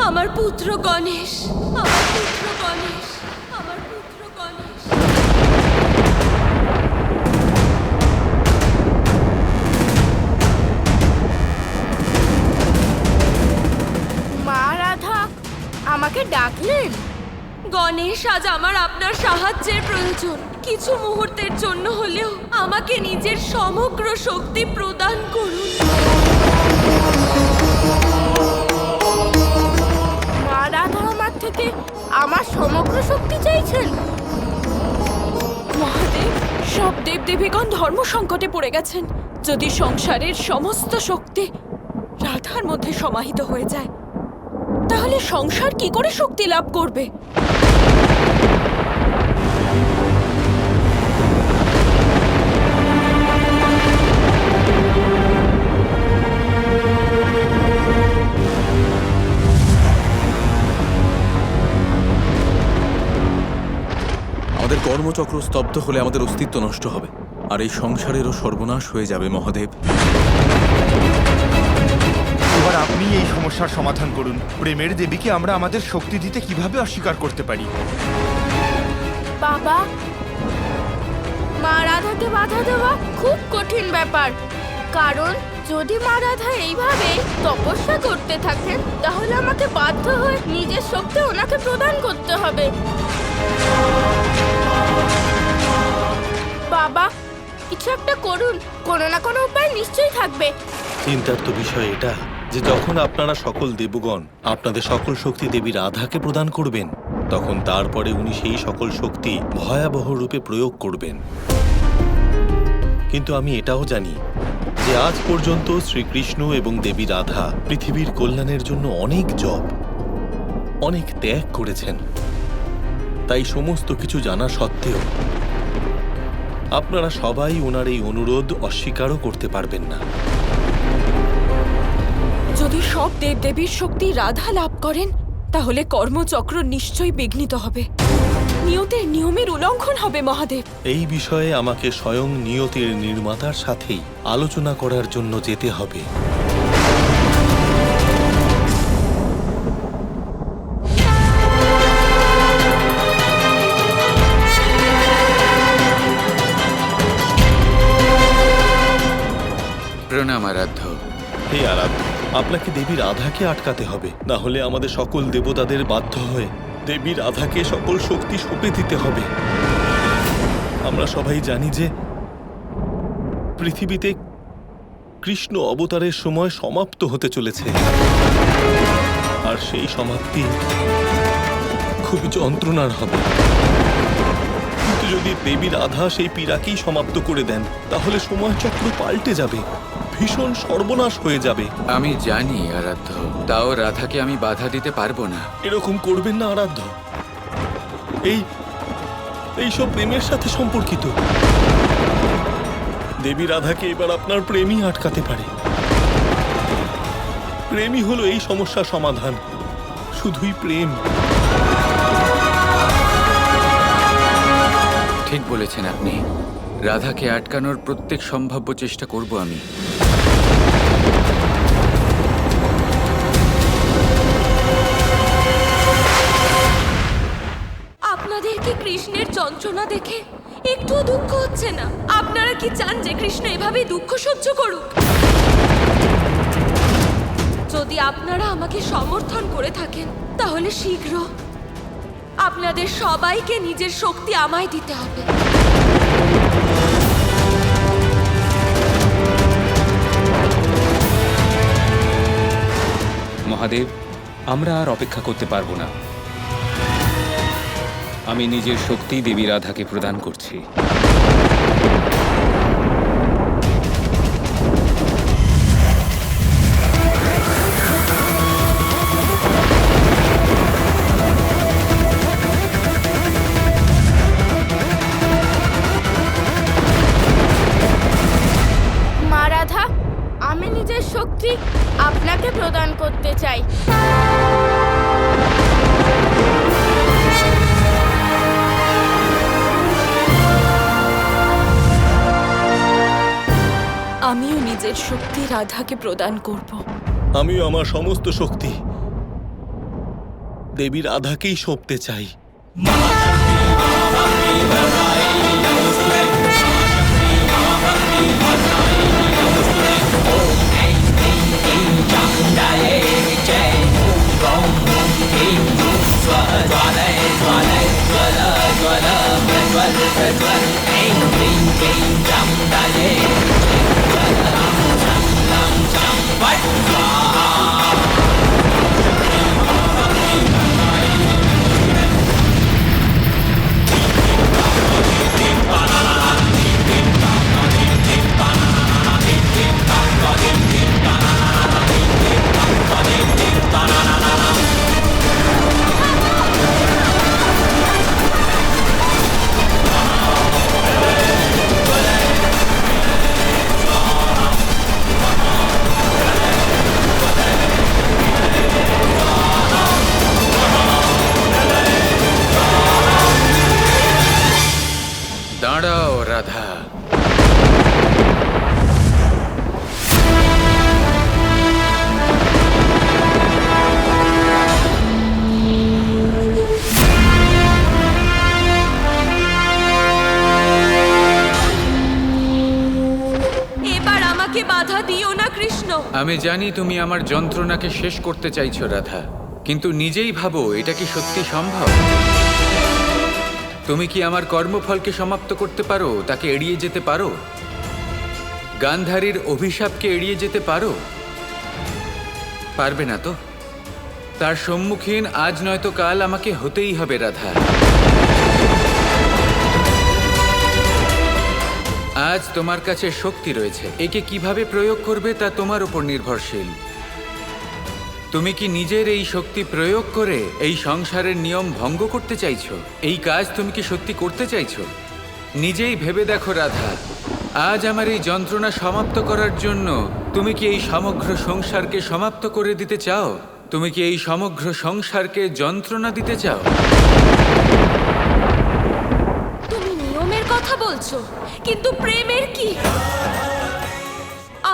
আমার পুত্র গণেশ, আমার পুত্র গণেশ, আমার পুত্র গণেশ। মা রাধা আমাকে ডাকলেন? গণেশ, আজ আমার আপনার সাহায্যের প্রয়োজন। কিছু মুহূর্তের জন্য হলেও আমাকে নিজের সমগ্র শক্তি প্রদান করুন। মা রাধা আমার থেকে আমার সমগ্র শক্তি চাইছেন? মহাদেব, সব দেবদেবীগণ ধর্ম সংকটে পড়ে গেছেন। যদি সংসারের সমস্ত শক্তি রাধার মধ্যে সমাহিত হয়ে যায়, তাহলে সংসার কি করে শক্তি লাভ করবে? আমাদের কর্মচক্র স্তব্ধ হলে আমাদের অস্তিত্ব নষ্ট হবে, আর এই সংসারেরও সর্বনাশ হয়ে যাবে মহাদেব। এবার আপনি এই সমস্যার সমাধান করুন। প্রেমের দেবীকে আমরা আমাদের শক্তি দিতে কিভাবে অস্বীকার করতে পারি? বাবা, মা রাধাকে বাধা দেওয়া খুব কঠিন ব্যাপার। কারণ যদি মা রাধা এইভাবে তপস্যা করতে থাকেন, তাহলে আমাকে বাধ্য হয়ে নিজের শক্তি ওনাকে প্রদান করতে হবে। বাবা, কিছু একটা করুন। কোনো না কোনো উপায় নিশ্চয়ই থাকবে। চিন্তার তো বিষয় এটা যে যখন আপনারা সকল দেবগণ আপনাদের সকল শক্তি দেবী রাধাকে প্রদান করবেন, তখন তারপরে উনি সেই সকল শক্তি ভয়াবহ রূপে প্রয়োগ করবেন। কিন্তু আমি এটাও জানি যে আজ পর্যন্ত শ্রীকৃষ্ণ এবং দেবী রাধা পৃথিবীর কল্যাণের জন্য অনেক জপ, অনেক ত্যাগ করেছেন। তাই সমস্ত কিছু জানা সত্ত্বেও আপনারা সবাই ওনার এই অনুরোধ অস্বীকারও করতে পারবেন না। যদি সব দেবদেবীর শক্তি রাধা লাভ করেন, তাহলে কর্মচক্র নিশ্চয়ই বিঘ্নিত হবে, নিয়তির নিয়মের উল্লঙ্ঘন হবে মহাদেব। এই বিষয়ে আমাকে স্বয়ং নিয়তির নির্মাতার সাথেই আলোচনা করার জন্য যেতে হবে। প্রণাম আরাধ্য। হে আরাধ্য, আপনাকে দেবী রাধাকে আটকাতে হবে, না হলে আমাদের সকল দেবতাদের বাধ্য হয়ে দেবী রাধাকে সকল শক্তি সঁপে দিতে হবে। আমরা সবাই জানি যে পৃথিবীতে কৃষ্ণ অবতারের সময় সমাপ্ত হতে চলেছে, আর সেই সমাপ্তি খুবই যন্ত্রণার হবে। কিন্তু যদি দেবী রাধা সেই পীড়াকেই সমাপ্ত করে দেন, তাহলে সময়চক্র পাল্টে যাবে, ভীষণ সর্বনাশ হয়ে যাবে। আমি জানি আরাধ্য, তাও রাধাকে আমি বাধা দিতে পারবো না। এরকম করবেন না আরাধ্য। এইসব প্রেমের সাথে সম্পর্কিত। দেবী রাধাকে এবার আপনার প্রেমই আটকাতে পারে। প্রেমই হলো এই সমস্যার সমাধান, শুধুই প্রেম। ঠিক বলেছেন আপনি। রাধাকে আটকানোর প্রত্যেক সম্ভাব্য চেষ্টা করব আমি। আপনাদের কি কৃষ্ণের যন্ত্রণা দেখে একটুও দুঃখ হচ্ছে না? আপনারা কি চান যে কৃষ্ণ এভাবেই দুঃখ সহ্য করুক? যদি আপনারা আমাকে সমর্থন করে থাকেন, তাহলে শীঘ্র আপনাদের সবাইকে নিজের শক্তি আমায় দিতে হবে। মহাদেব, আমরা আর অপেক্ষা করতে পারবো না। আমি নিজের শক্তি দেবী রাধাকে প্রদান করছি। মা রাধা, আমি নিজের শক্তি আপনাকে প্রদান করতে চাই। আমিও নিজের শক্তি রাধাকে প্রদান করব। আমিও আমার সমস্ত শক্তি দেবী রাধাকেই সঁপতে চাই। দাঁড়াও রাধা। এবার আমাকে বাধা দিও না কৃষ্ণ। আমি জানি তুমি আমার যন্ত্রণাকে শেষ করতে চাইছো রাধা, কিন্তু নিজেই ভাবো এটা কি সত্যি সম্ভব? তুমি কি আমার কর্মফলকে সমাপ্ত করতে পারো, তাকে এড়িয়ে যেতে পারো? গান্ধারীর অভিশাপকে এড়িয়ে যেতে পারো? পারবে না তো? তার সম্মুখীন আজ নয়তো কাল আমাকে হতেই হবে রাধা। আজ তোমার কাছে শক্তি রয়েছে, একে কিভাবে প্রয়োগ করবে তা তোমার উপর নির্ভরশীল। তুমি কি নিজের এই শক্তি প্রয়োগ করে এই সংসারের নিয়ম ভঙ্গ করতে চাইছো? এই কাজ তুমি কি সত্যি করতে চাইছো? নিজেই ভেবে দেখো রাধা, আজ আমার এই যন্ত্রণা সমাপ্ত করার জন্য তুমি কি এই সমগ্র সংসারকে সমাপ্ত করে দিতে চাও? তুমি কি এই সমগ্র সংসারকে যন্ত্রণা দিতে চাও? তুমি নিয়মের কথা বলছো, কিন্তু প্রেমের কি?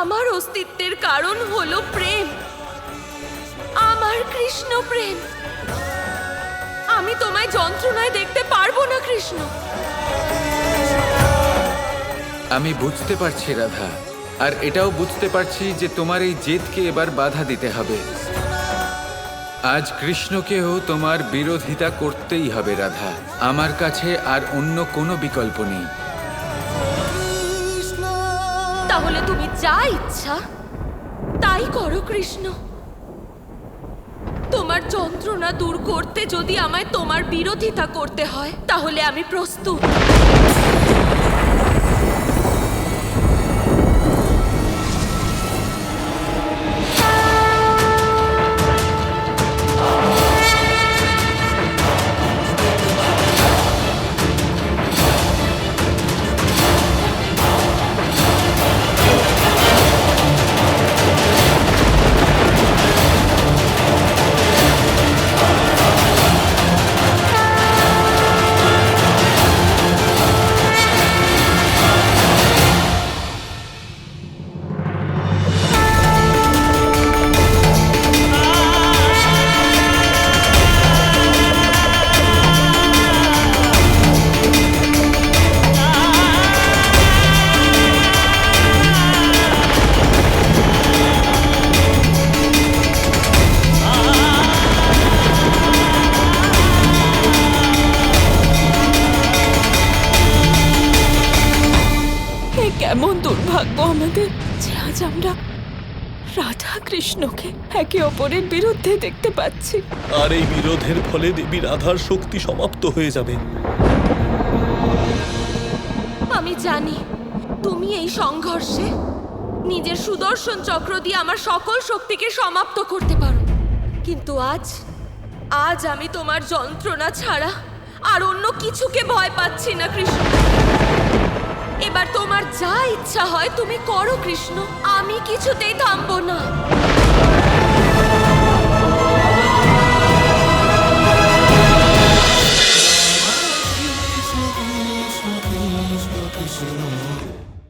আমার অস্তিত্বের কারণ হলো প্রেম, আমার কৃষ্ণ প্রেম। আমি তোমায় যন্ত্রণায় দেখতে পারবো না কৃষ্ণ। আমি বুঝতে পারছি রাধা, আর এটাও বুঝতে পারছি যে তোমার এই জেদকে এবার বাধা দিতে হবে। আজ কৃষ্ণকেও তোমার বিরোধিতা করতেই হবে রাধা। আমার কাছে আর অন্য কোনো বিকল্প নেই। তাহলে তুমি যা ইচ্ছা তাই করো কৃষ্ণ। তোমার যন্ত্রণা দূর করতে যদি আমায় তোমার বিরোধিতা করতে হয়, তাহলে আমি প্রস্তুত। কেমন দুর্ভাগ্য আমাদের যে আজ আমরা রাধা কৃষ্ণকে একে অপরের বিরুদ্ধে দেখতে পাচ্ছি। আর এই বিরোধের ফলে দেবী রাধার শক্তি সমাপ্ত হয়ে যাবে। আমি জানি তুমি এই সংঘর্ষে নিজের সুদর্শন চক্র দিয়ে আমার সকল শক্তিকে সমাপ্ত করতে পারো, কিন্তু আজ আমি তোমার যন্ত্রণা ছাড়া আর অন্য কিছুকে ভয় পাচ্ছি না কৃষ্ণ। এবার তোমার যা ইচ্ছা হয় তুমি করো কৃষ্ণ, আমি কিছুতেই থামবো না।